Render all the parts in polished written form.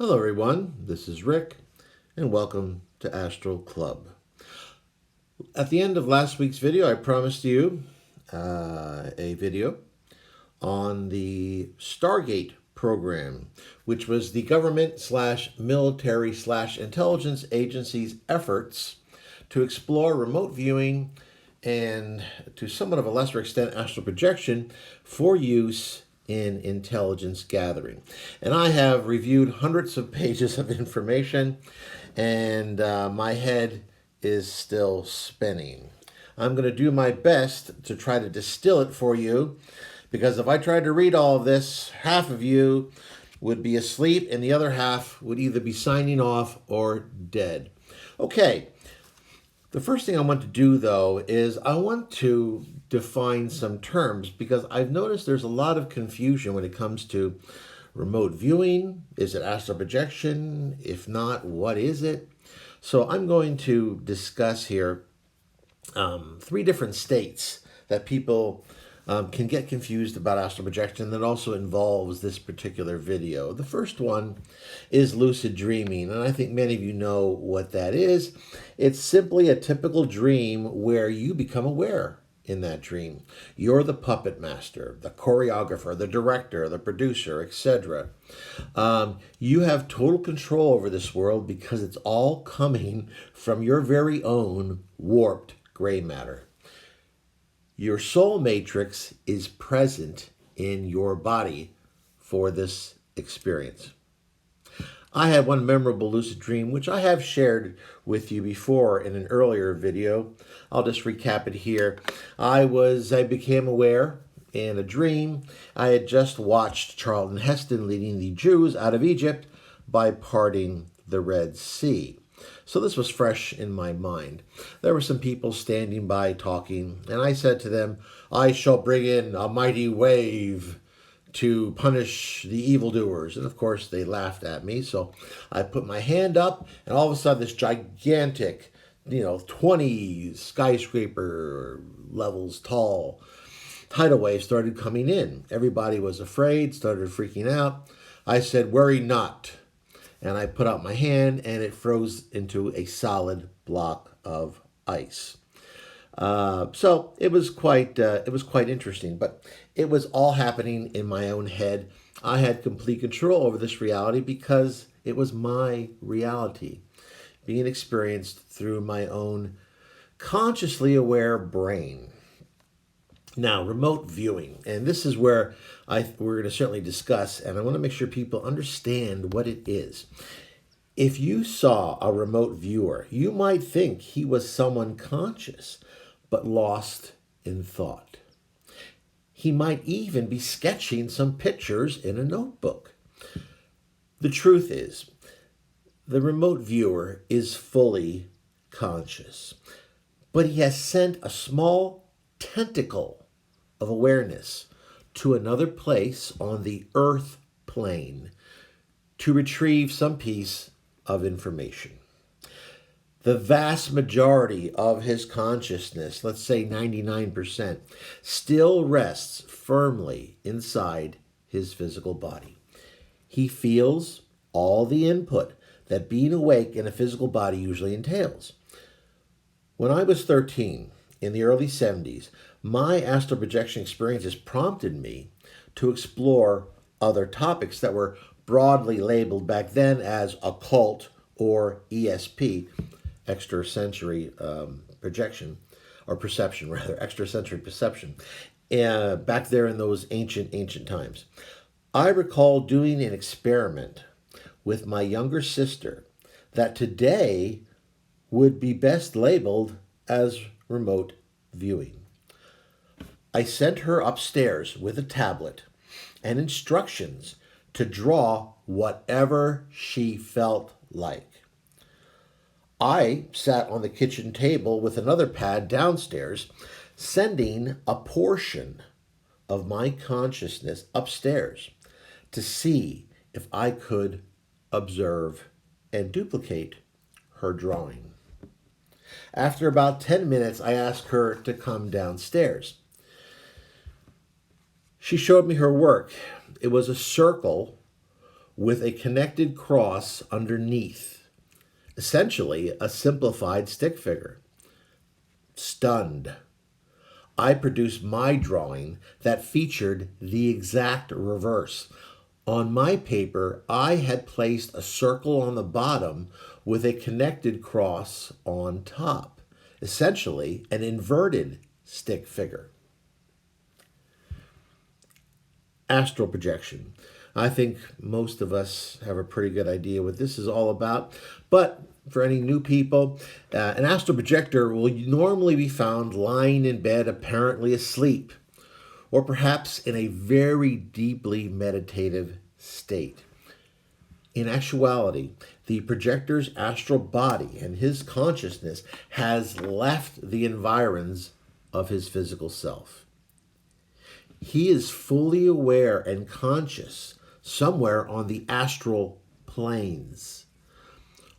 Hello everyone, this is Rick, and welcome to Astral Club. At the end of last week's video, I promised you a video on the Stargate program, which was the government slash military slash intelligence agency's efforts to explore remote viewing and, to somewhat of a lesser extent, astral projection for use in intelligence gathering. And I have reviewed hundreds of pages of information, and my head is still spinning. I'm going to do my best to try to distill it for you, because if I tried to read all of this, half of you would be asleep and the other half would either be signing off or dead. Okay, the first thing I want to do, though, is I want to define some terms, because I've noticed there's a lot of confusion when it comes to remote viewing. Is it astral projection? If not, what is it? So I'm going to discuss here three different states that people can get confused about astral projection that also involves this particular video. The first one is lucid dreaming, and I think many of you know what that is. It's simply a typical dream where you become aware in that dream. You're the puppet master, the choreographer, the director, the producer, etc. You have total control over this world because it's all coming from your very own warped gray matter. Your soul matrix is present in your body for this experience. I had one memorable lucid dream, which I have shared with you before in an earlier video. I'll just recap it here. I became aware in a dream. I had just watched Charlton Heston leading the Jews out of Egypt by parting the Red Sea. So this was fresh in my mind. There were some people standing by talking, and I said to them, "I shall bring in a mighty wave to punish the evildoers." And of course, they laughed at me. So I put my hand up, and all of a sudden, this gigantic, 20 skyscraper levels tall tidal wave started coming in. Everybody was afraid, started freaking out. I said, "Worry not." And I put out my hand, and it froze into a solid block of ice. So it was quite interesting, but it was all happening in my own head. I had complete control over this reality because it was my reality, being experienced through my own consciously aware brain. Now, remote viewing, and this is where we're going to certainly discuss, and I want to make sure people understand what it is. If you saw a remote viewer, you might think he was someone conscious, but lost in thought. He might even be sketching some pictures in a notebook. The truth is, the remote viewer is fully conscious, but he has sent a small tentacle of awareness to another place on the earth plane to retrieve some piece of information. The vast majority of his consciousness, let's say 99%, still rests firmly inside his physical body. He feels all the input that being awake in a physical body usually entails. When I was 13, in the early 70s, my astral projection experiences prompted me to explore other topics that were broadly labeled back then as occult or ESP, extrasensory projection, or perception rather, extrasensory perception, back there in those ancient times. I recall doing an experiment with my younger sister that today would be best labeled as remote viewing. I sent her upstairs with a tablet and instructions to draw whatever she felt like. I sat on the kitchen table with another pad downstairs, sending a portion of my consciousness upstairs to see if I could observe and duplicate her drawing. After about 10 minutes, I asked her to come downstairs. She showed me her work. It was a circle with a connected cross underneath, essentially a simplified stick figure. Stunned, I produced my drawing that featured the exact reverse. On my paper, I had placed a circle on the bottom with a connected cross on top, essentially an inverted stick figure. Astral projection. I think most of us have a pretty good idea what this is all about, but for any new people, an astral projector will normally be found lying in bed apparently asleep, or perhaps in a very deeply meditative state. In actuality, the projector's astral body and his consciousness has left the environs of his physical self. He is fully aware and conscious somewhere on the astral planes.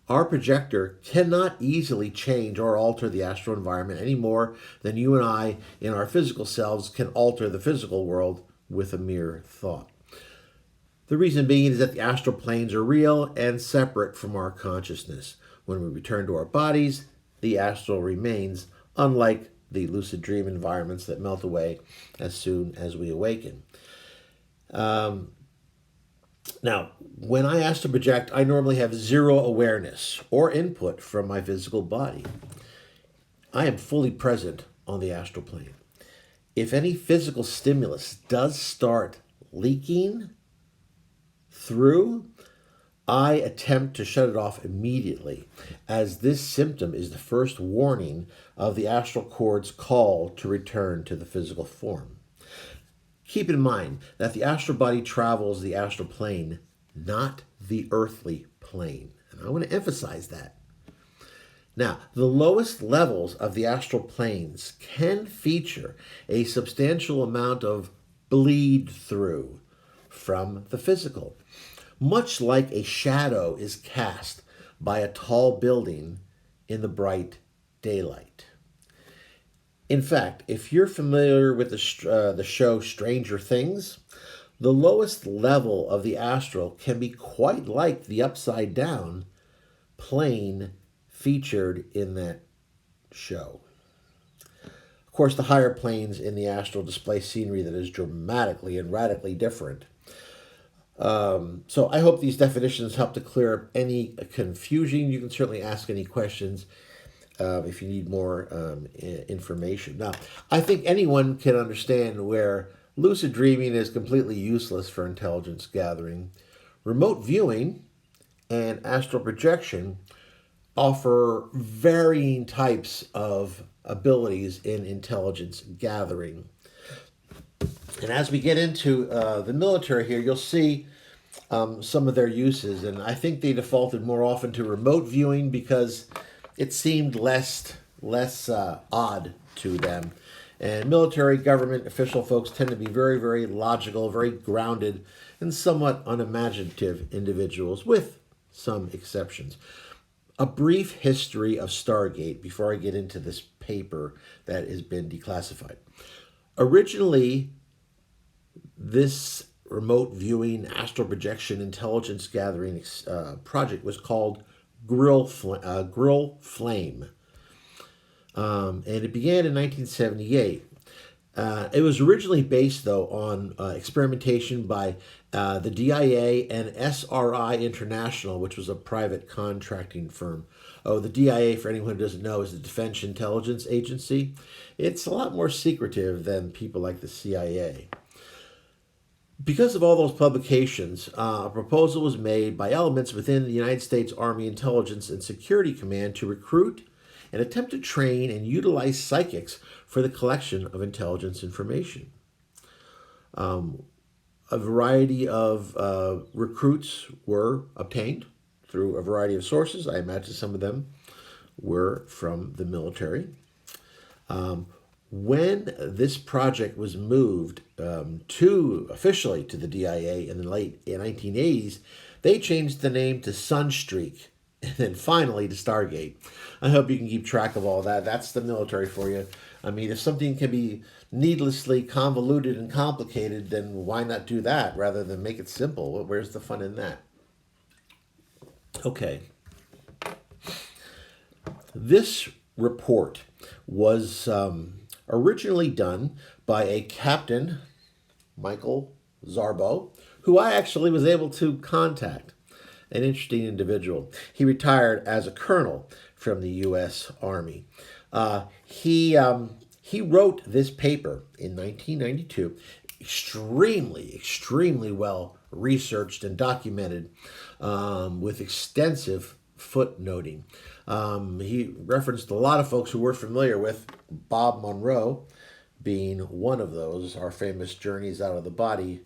Our projector cannot easily change or alter the astral environment any more than you and I in our physical selves can alter the physical world with a mere thought. The reason being is that the astral planes are real and separate from our consciousness. When we return to our bodies, the astral remains, unlike the lucid dream environments that melt away as soon as we awaken. Now, when I astral project, I normally have zero awareness or input from my physical body. I am fully present on the astral plane. If any physical stimulus does start leaking through, I attempt to shut it off immediately, as this symptom is the first warning of the astral cord's call to return to the physical form. Keep in mind that the astral body travels the astral plane, not the earthly plane. And I want to emphasize that. Now, the lowest levels of the astral planes can feature a substantial amount of bleed through from the physical, much like a shadow is cast by a tall building in the bright daylight. In fact, if you're familiar with the show Stranger Things, the lowest level of the astral can be quite like the upside down plane featured in that show. Of course, the higher planes in the astral display scenery that is dramatically and radically different. So I hope these definitions help to clear up any confusion. You can certainly ask any questions if you need more information. Now, I think anyone can understand where lucid dreaming is completely useless for intelligence gathering. Remote viewing and astral projection offer varying types of abilities in intelligence gathering. And as we get into the military here, you'll see some of their uses. And I think they defaulted more often to remote viewing because it seemed less odd to them. And military, government, official folks tend to be very, very logical, very grounded, and somewhat unimaginative individuals, with some exceptions. A brief history of Stargate before I get into this paper that has been declassified. Originally, this remote viewing astral projection intelligence gathering project was called Grill Flame. And it began in 1978. It was originally based, though, on experimentation by the DIA and SRI International, which was a private contracting firm. Oh, the DIA, for anyone who doesn't know, is the Defense Intelligence Agency. It's a lot more secretive than people like the CIA. Because of all those publications, a proposal was made by elements within the United States Army Intelligence and Security Command to recruit and attempt to train and utilize psychics for the collection of intelligence information. A variety of recruits were obtained through a variety of sources. I imagine some of them were from the military. When this project was moved officially to the DIA in the late 1980s, they changed the name to Sunstreak, and then finally to Stargate. I hope you can keep track of all that. That's the military for you. I mean, if something can be needlessly convoluted and complicated, then why not do that rather than make it simple? Where's the fun in that? Okay. This report was originally done by a captain, Michael Zarbo, who I actually was able to contact. An interesting individual. He retired as a colonel from the U.S. Army. He wrote this paper in 1992, extremely well researched and documented, with extensive footnoting. He referenced a lot of folks who we're familiar with, Bob Monroe being one of those, our famous Journeys Out of the Body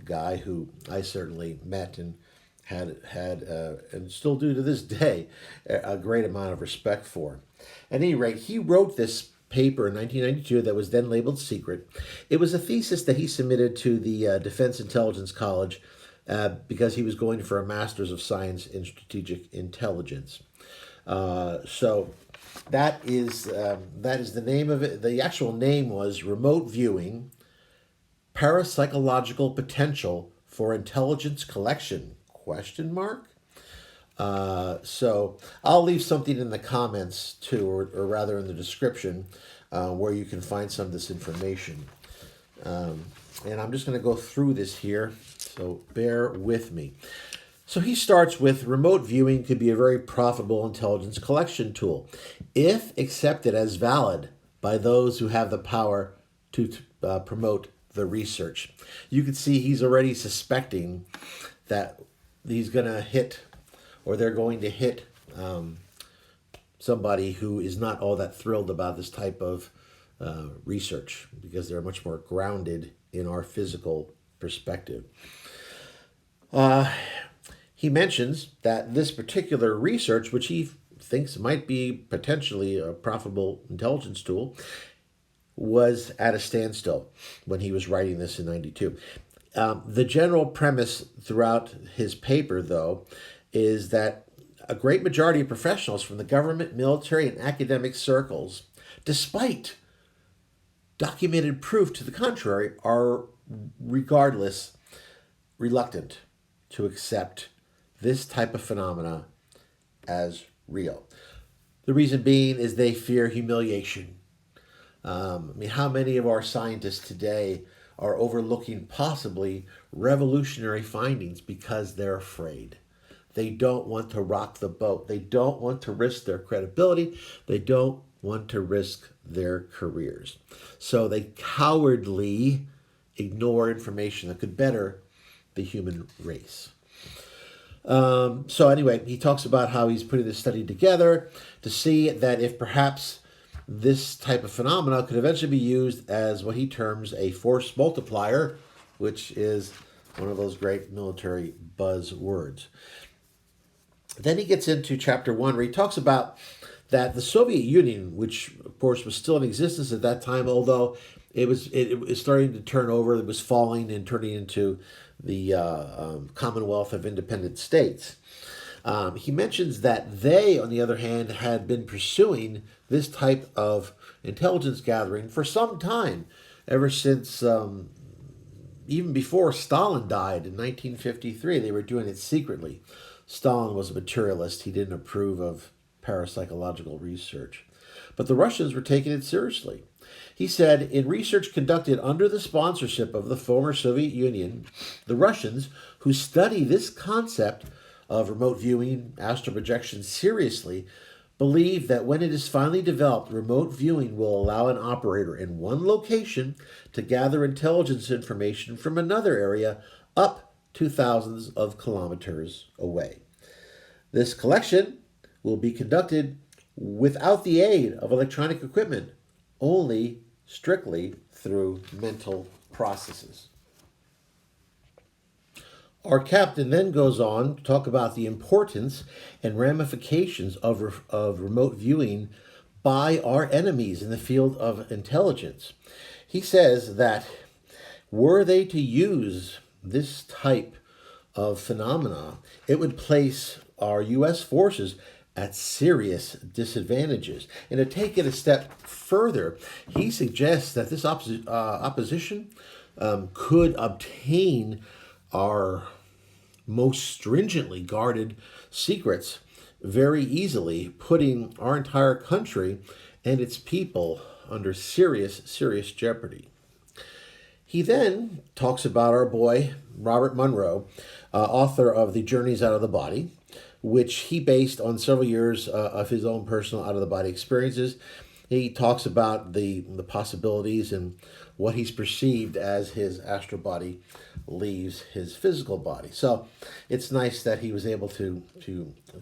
guy who I certainly met and had and still do to this day a great amount of respect for. At any rate, he wrote this paper in 1992 that was then labeled secret. It was a thesis that he submitted to the Defense Intelligence College because he was going for a Master's of Science in Strategic Intelligence. So that is the name of it. The actual name was Remote Viewing, Parapsychological Potential for Intelligence Collection, ? So I'll leave something in the comments too, or rather in the description, where you can find some of this information. And I'm just going to go through this here, so bear with me. So he starts with remote viewing could be a very profitable intelligence collection tool if accepted as valid by those who have the power to promote the research. You can see he's already suspecting that he's going to hit, or they're going to hit somebody who is not all that thrilled about this type of research, because they're much more grounded in our physical perspective. He mentions that this particular research, which he thinks might be potentially a profitable intelligence tool, was at a standstill when he was writing this in 92. The general premise throughout his paper, though, is that a great majority of professionals from the government, military, and academic circles, despite documented proof to the contrary, are regardless reluctant to accept this type of phenomena as real. The reason being is they fear humiliation. How many of our scientists today are overlooking possibly revolutionary findings because they're afraid? They don't want to rock the boat. They don't want to risk their credibility. They don't want to risk their careers. So they cowardly ignore information that could better the human race. So anyway, he talks about how he's putting this study together to see that if perhaps this type of phenomena could eventually be used as what he terms a force multiplier, which is one of those great military buzzwords. Then he gets into chapter 1, where he talks about that the Soviet Union, which of course was still in existence at that time, although it was starting to turn over, it was falling and turning into the Commonwealth of Independent States. He mentions that they, on the other hand, had been pursuing this type of intelligence gathering for some time, ever since even before Stalin died in 1953. They were doing it secretly. Stalin was a materialist. He didn't approve of parapsychological research. But the Russians were taking it seriously. He said, in research conducted under the sponsorship of the former Soviet Union, the Russians, who study this concept of remote viewing, astral projection seriously, believe that when it is finally developed, remote viewing will allow an operator in one location to gather intelligence information from another area up to thousands of kilometers away. This collection will be conducted without the aid of electronic equipment, only strictly through mental processes. Our captain then goes on to talk about the importance and ramifications of remote viewing by our enemies in the field of intelligence. He says that were they to use this type of phenomena, it would place our U.S. forces at serious disadvantages. And to take it a step further, he suggests that this opposition could obtain our most stringently guarded secrets very easily, putting our entire country and its people under serious, serious jeopardy. He then talks about our boy, Robert Monroe, author of The Journeys Out of the Body, which he based on several years of his own personal out-of-the-body experiences. He talks about the possibilities and what he's perceived as his astral body leaves his physical body. So it's nice that he was able to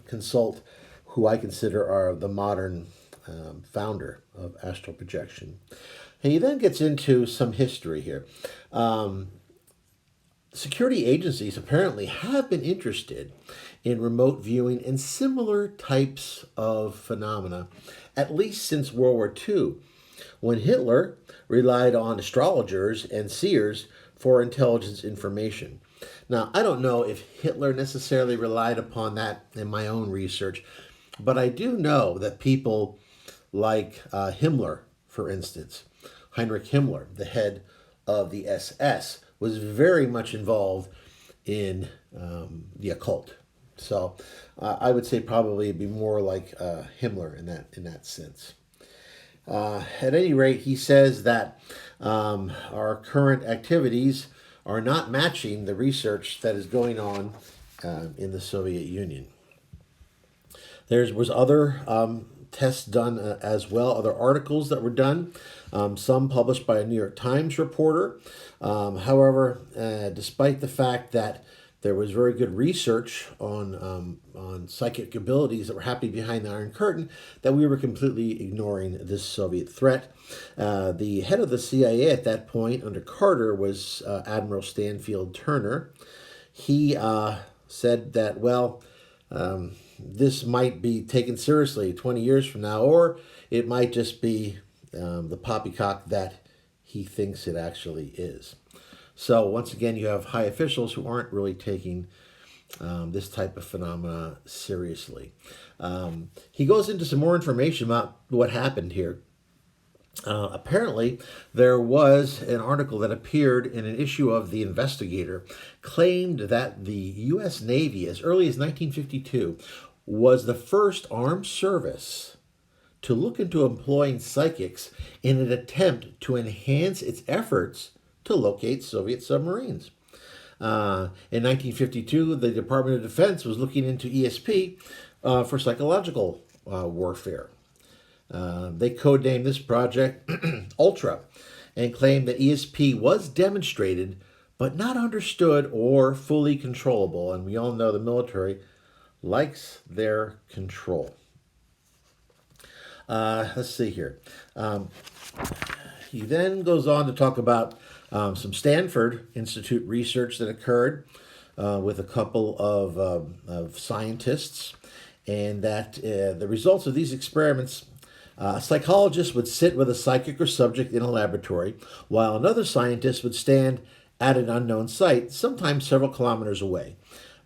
consult who I consider are the modern founder of astral projection. He then gets into some history here. Security agencies apparently have been interested in remote viewing and similar types of phenomena, at least since World War II, when Hitler relied on astrologers and seers for intelligence information. Now, I don't know if Hitler necessarily relied upon that in my own research, but I do know that people like Himmler, for instance, Heinrich Himmler, the head of the SS, was very much involved in the occult. So I would say probably it'd be more like Himmler in that sense. At any rate, he says that our current activities are not matching the research that is going on in the Soviet Union. There was other tests done as well, other articles that were done, some published by a New York Times reporter. However, despite the fact that there was very good research on psychic abilities that were happening behind the Iron Curtain, that we were completely ignoring this Soviet threat. The head of the CIA at that point, under Carter, was Admiral Stanfield Turner. He said that, well, this might be taken seriously 20 years from now, or it might just be the poppycock that he thinks it actually is. So once again, you have high officials who aren't really taking this type of phenomena seriously. He goes into some more information about what happened here. Apparently, there was an article that appeared in an issue of The Investigator, claimed that the U.S. Navy, as early as 1952, was the first armed service to look into employing psychics in an attempt to enhance its efforts to locate Soviet submarines. In 1952, the Department of Defense was looking into ESP for psychological warfare. They codenamed this project Ultra and claimed that ESP was demonstrated but not understood or fully controllable. And we all know the military likes their control. Let's see here. He then goes on to talk about some Stanford Institute research that occurred with a couple of scientists, and that the results of these experiments, a psychologist would sit with a psychic or subject in a laboratory, while another scientist would stand at an unknown site, sometimes several kilometers away.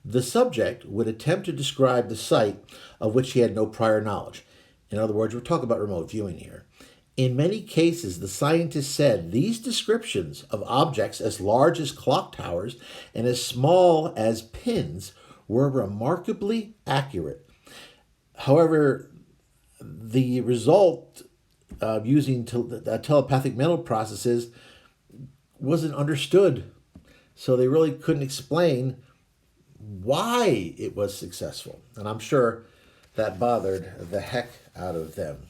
The subject would attempt to describe the site of which he had no prior knowledge. In other words, we're talking about remote viewing here. In many cases, the scientists said these descriptions of objects as large as clock towers and as small as pins were remarkably accurate. However, the result of using telepathic mental processes wasn't understood, so they really couldn't explain why it was successful. And I'm sure that bothered the heck out of them.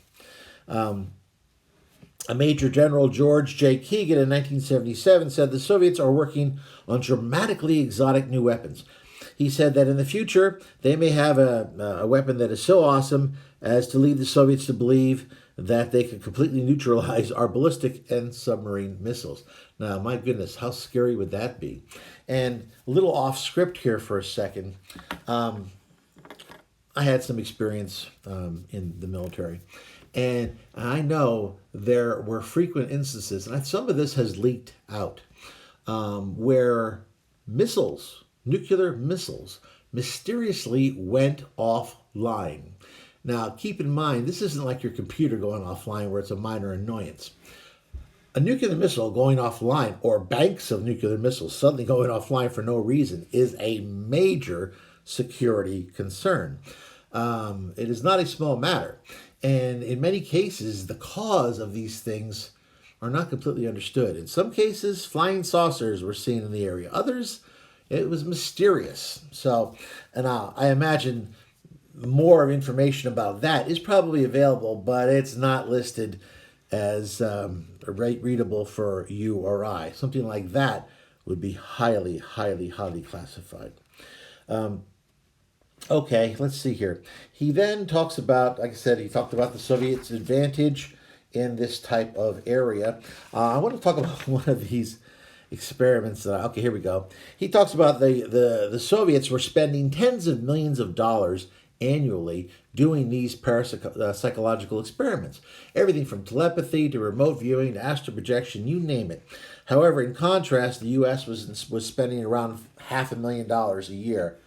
A Major General George J. Keegan in 1977 said the Soviets are working on dramatically exotic new weapons. He said that in the future, they may have a weapon that is so awesome as to lead the Soviets to believe that they could completely neutralize our ballistic and submarine missiles. Now, my goodness, how scary would that be? And a little off script here for a second. I had some experience in the military. And I know there were frequent instances, and some of this has leaked out, where missiles, nuclear missiles, mysteriously went offline. Now, keep in mind, this isn't like your computer going offline where it's a minor annoyance. A nuclear missile going offline, or banks of nuclear missiles suddenly going offline for no reason, is a major security concern. It is not a small matter. And in many cases, the cause of these things are not completely understood. In some cases, flying saucers were seen in the area. Others, it was mysterious. So, and I imagine more of information about that is probably available, but it's not listed as readable for you or I. Something like that would be highly, highly, highly classified. Okay, let's see here. He then talks about, like I said, he talked about the Soviets' advantage in this type of area. I want to talk about one of these experiments. Okay, here we go. He talks about the Soviets were spending tens of millions of dollars annually doing these parapsychological experiments. Everything from telepathy to remote viewing to astral projection, you name it. However, in contrast, the U.S. was spending around $500,000 a year,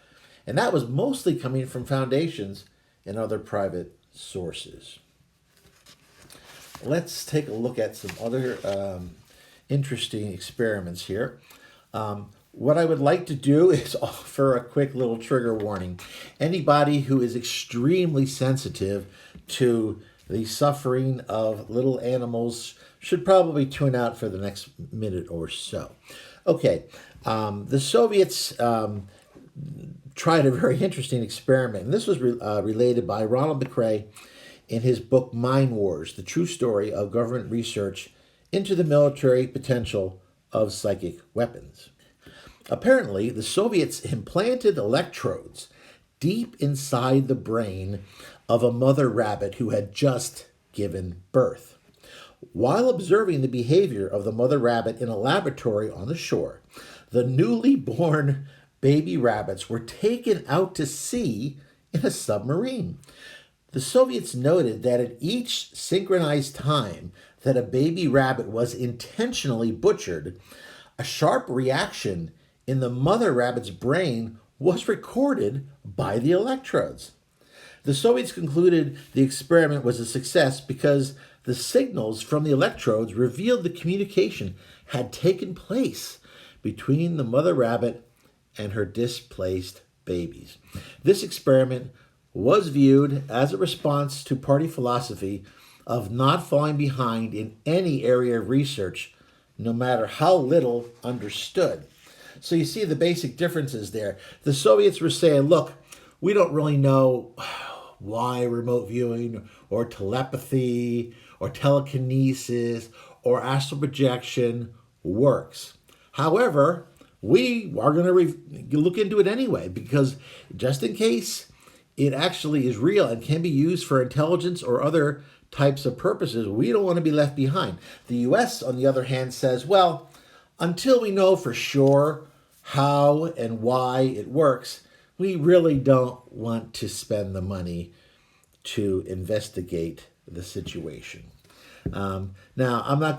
and that was mostly coming from foundations and other private sources. Let's take a look at some other interesting experiments here. What I would like to do is offer a quick little trigger warning. Anybody who is extremely sensitive to the suffering of little animals should probably tune out for the next minute or so. Okay, the Soviets tried a very interesting experiment, and this was related by Ronald McCrae in his book Mind Wars, the true story of government research into the military potential of psychic weapons. Apparently, the Soviets implanted electrodes deep inside the brain of a mother rabbit who had just given birth. While observing the behavior of the mother rabbit in a laboratory on the shore, the newly born baby rabbits were taken out to sea in a submarine. The Soviets noted that at each synchronized time that a baby rabbit was intentionally butchered, a sharp reaction in the mother rabbit's brain was recorded by the electrodes. The Soviets concluded the experiment was a success because the signals from the electrodes revealed the communication had taken place between the mother rabbit and her displaced babies. This experiment was viewed as a response to party philosophy of not falling behind in any area of research, no matter how little understood. So you see the basic differences there. The Soviets were saying, look, we don't really know why remote viewing or telepathy or telekinesis or astral projection works. However, we are going to look into it anyway, because just in case it actually is real and can be used for intelligence or other types of purposes, we don't want to be left behind. The U.S., on the other hand, says, well, until we know for sure how and why it works, we really don't want to spend the money to investigate the situation. Now,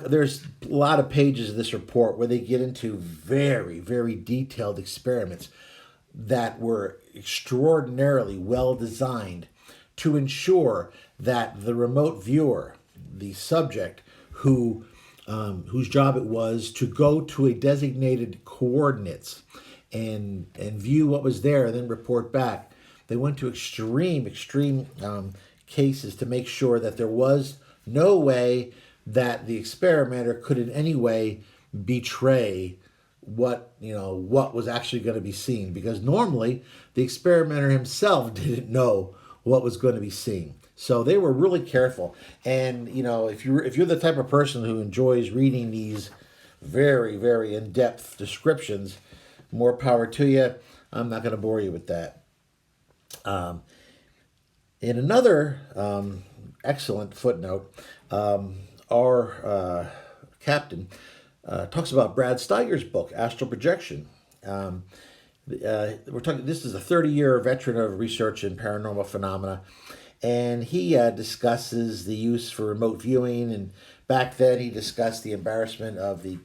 there's a lot of pages of this report where they get into very, very detailed experiments that were extraordinarily well designed to ensure that the remote viewer, the subject whose job it was to go to a designated coordinates and view what was there and then report back. They went to extreme cases to make sure that there was no way that the experimenter could in any way betray what was actually going to be seen, because normally the experimenter himself didn't know what was going to be seen. So they were really careful. And if you're the type of person who enjoys reading these very, very in-depth descriptions, more power to you. I'm not going to bore you with that. In another excellent footnote, our captain talks about Brad Steiger's book, Astral Projection. We're talking. This is a 30-year veteran of research in paranormal phenomena, and he discusses the use for remote viewing. And back then, he discussed the embarrassment of the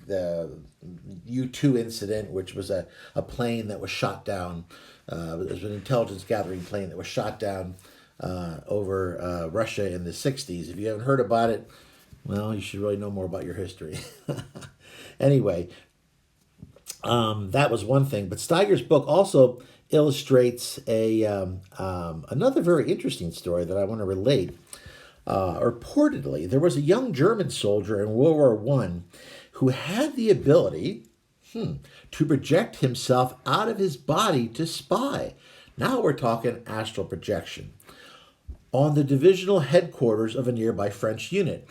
U-2 incident, which was a plane that was shot down. It was an intelligence gathering plane that was shot down over Russia in the 60s. If you haven't heard about it, Well, you should really know more about your history. Anyway, that was one thing. But Steiger's book also illustrates another very interesting story that I want to relate. Reportedly, there was a young German soldier in World War One who had the ability to project himself out of his body to spy. Now we're talking astral projection on the divisional headquarters of a nearby French unit.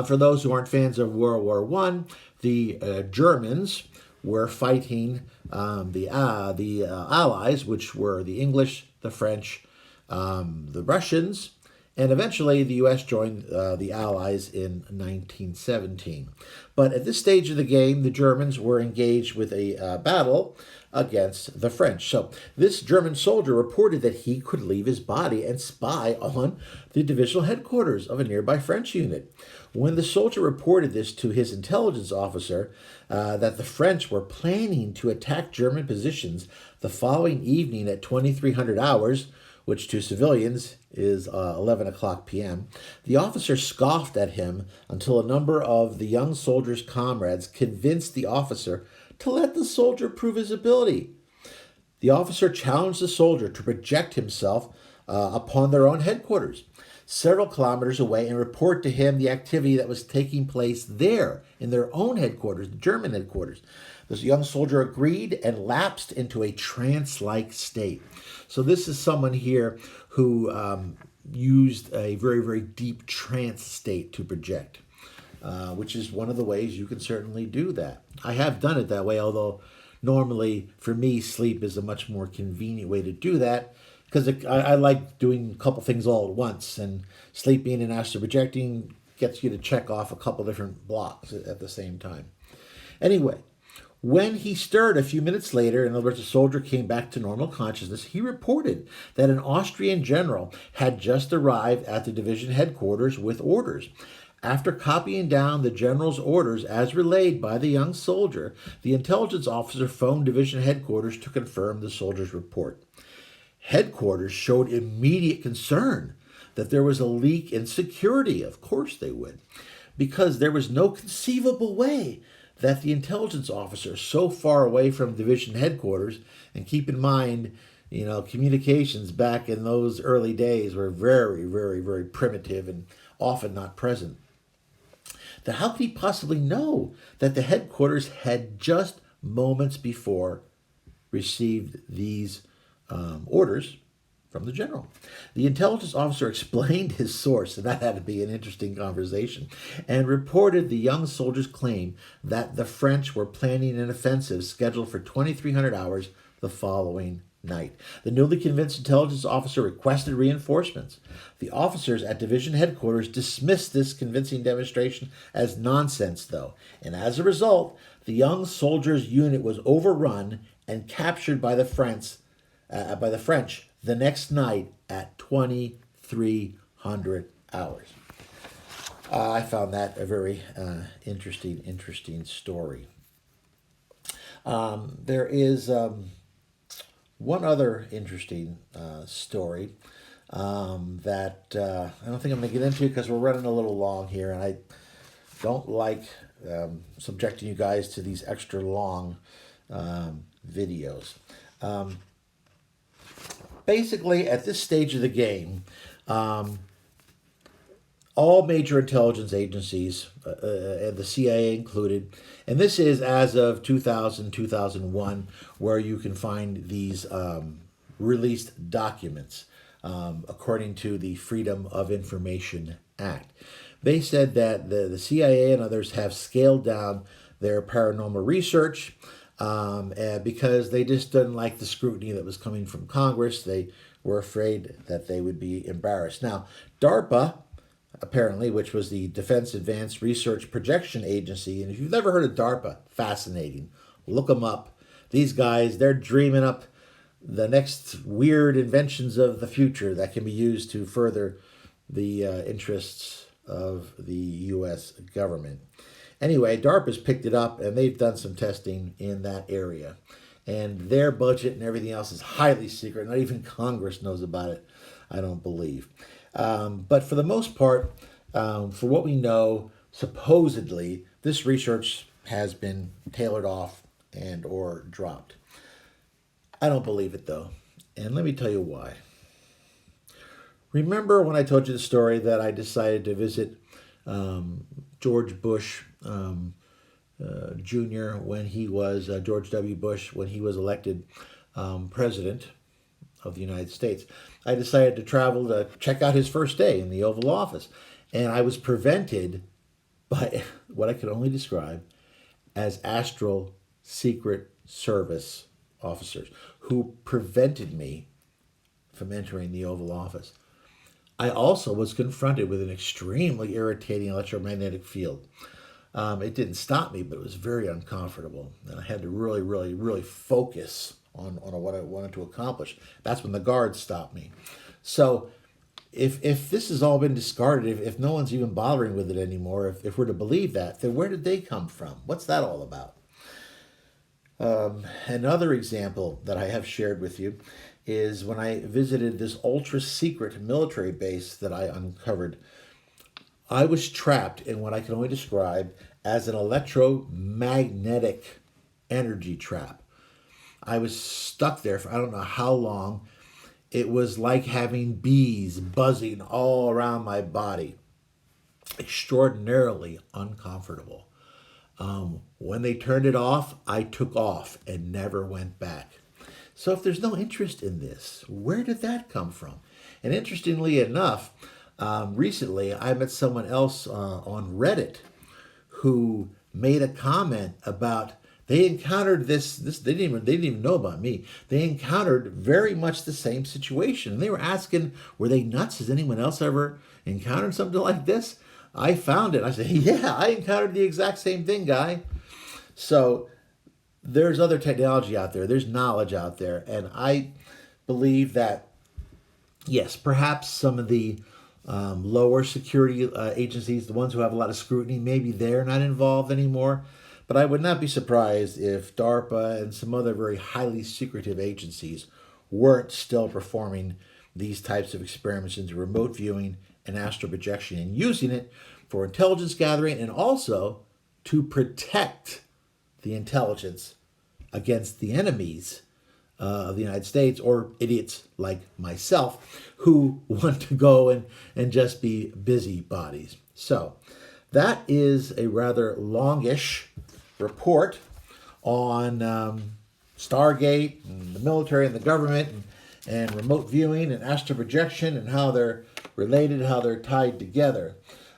For those who aren't fans of World War One, the Germans were fighting the Allies, which were the English, the French, the Russians, and eventually the U.S. joined the Allies in 1917. But at this stage of the game, the Germans were engaged with a battle against the French. So this German soldier reported that he could leave his body and spy on the divisional headquarters of a nearby French unit. When the soldier reported this to his intelligence officer, that the French were planning to attack German positions the following evening at 2300 hours, which to civilians is 11 o'clock p.m., the officer scoffed at him until a number of the young soldier's comrades convinced the officer to let the soldier prove his ability. The officer challenged the soldier to project himself upon their own headquarters, several kilometers away, and report to him the activity that was taking place there in their own headquarters, the German headquarters. This young soldier agreed and lapsed into a trance-like state. So this is someone here who used a very, very deep trance state to project, which is one of the ways you can certainly do that. I have done it that way, although normally for me, sleep is a much more convenient way to do that, because I like doing a couple things all at once, and sleeping and astral projecting gets you to check off a couple different blocks at the same time. Anyway, when he stirred a few minutes later, in other words, the soldier came back to normal consciousness, he reported that an Austrian general had just arrived at the division headquarters with orders. After copying down the general's orders as relayed by the young soldier, the intelligence officer phoned division headquarters to confirm the soldier's report. Headquarters showed immediate concern that there was a leak in security. Of course they would, because there was no conceivable way that the intelligence officer so far away from division headquarters, and keep in mind, communications back in those early days were very, very, very primitive and often not present. How could he possibly know that the headquarters had just moments before received these orders from the general? The intelligence officer explained his source, and that had to be an interesting conversation, and reported the young soldier's claim that the French were planning an offensive scheduled for 2300 hours the following night. The newly convinced intelligence officer requested reinforcements. The officers at division headquarters dismissed this convincing demonstration as nonsense, though, and as a result, the young soldier's unit was overrun and captured by the French the next night at 2300 hours. I found that a very interesting story. There is one other interesting story that I don't think I'm going to get into because we're running a little long here, and I don't like subjecting you guys to these extra long videos. Basically, at this stage of the game, all major intelligence agencies, and the CIA included, and this is as of 2000, 2001, where you can find these released documents according to the Freedom of Information Act. They said that the CIA and others have scaled down their paranormal research because they just didn't like the scrutiny that was coming from Congress. They were afraid that they would be embarrassed. Now, DARPA, apparently, which was the Defense Advanced Research Projection Agency, and if you've never heard of DARPA, fascinating. Look them up. These guys, they're dreaming up the next weird inventions of the future that can be used to further the interests of the U.S. government. Anyway, DARPA's picked it up, and they've done some testing in that area. And their budget and everything else is highly secret. Not even Congress knows about it, I don't believe. But for the most part, for what we know, supposedly this research has been tailored off and or dropped. I don't believe it though, and let me tell you why. Remember when I told you the story that I decided to visit George Bush Jr. when he was George W. Bush when he was elected president of the United States? I decided to travel to check out his first day in the Oval Office, and I was prevented by what I could only describe as Astral Secret Service officers who prevented me from entering the Oval Office. I also was confronted with an extremely irritating electromagnetic field. It didn't stop me, but it was very uncomfortable. And I had to really, really, really focus on what I wanted to accomplish. That's when the guards stopped me. So if this has all been discarded, if no one's even bothering with it anymore, if we're to believe that, then where did they come from? What's that all about? Another example that I have shared with you is when I visited this ultra-secret military base that I uncovered. I was trapped in what I can only describe as an electromagnetic energy trap. I was stuck there for I don't know how long. It was like having bees buzzing all around my body. Extraordinarily uncomfortable. When they turned it off, I took off and never went back. So if there's no interest in this, where did that come from? And interestingly enough, recently I met someone else on Reddit who made a comment about they encountered this they didn't even know about me. They encountered very much the same situation. And they were asking, were they nuts? Has anyone else ever encountered something like this? I found it. I said, yeah, I encountered the exact same thing, guy. So there's other technology out there. There's knowledge out there. And I believe that, yes, perhaps some of the lower security agencies, the ones who have a lot of scrutiny, maybe they're not involved anymore. But I would not be surprised if DARPA and some other very highly secretive agencies weren't still performing these types of experiments into remote viewing and astral projection and using it for intelligence gathering and also to protect the intelligence against the enemies of the United States or idiots like myself who want to go and just be busybodies. So that is a rather longish report on Stargate and the military and the government and remote viewing and astral projection and how they're related, how they're tied together.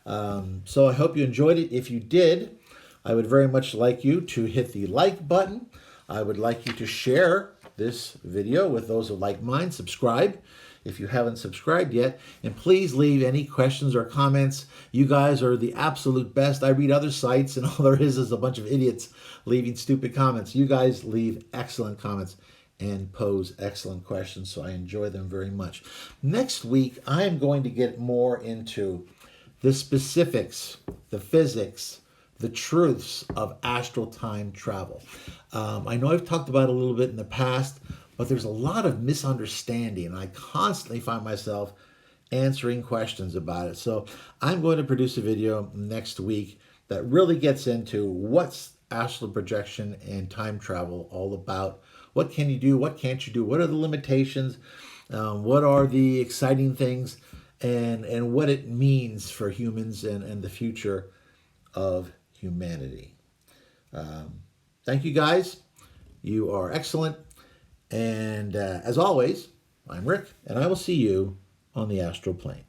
So I hope you enjoyed it. If you did, I would very much like you to hit the like button. I would like you to share this video with those who like mine. Subscribe if you haven't subscribed yet. And please leave any questions or comments. You guys are the absolute best. I read other sites and all there is a bunch of idiots leaving stupid comments. You guys leave excellent comments and pose excellent questions, so I enjoy them very much. Next week, I am going to get more into the specifics, the physics, the truths of astral time travel. I know I've talked about it a little bit in the past, but there's a lot of misunderstanding, and I constantly find myself answering questions about it. So I'm going to produce a video next week that really gets into what's astral projection and time travel all about. What can you do? What can't you do? What are the limitations? What are the exciting things? And what it means for humans and the future of humanity. Thank you, guys. You are excellent. And as always, I'm Rick, and I will see you on the astral plane.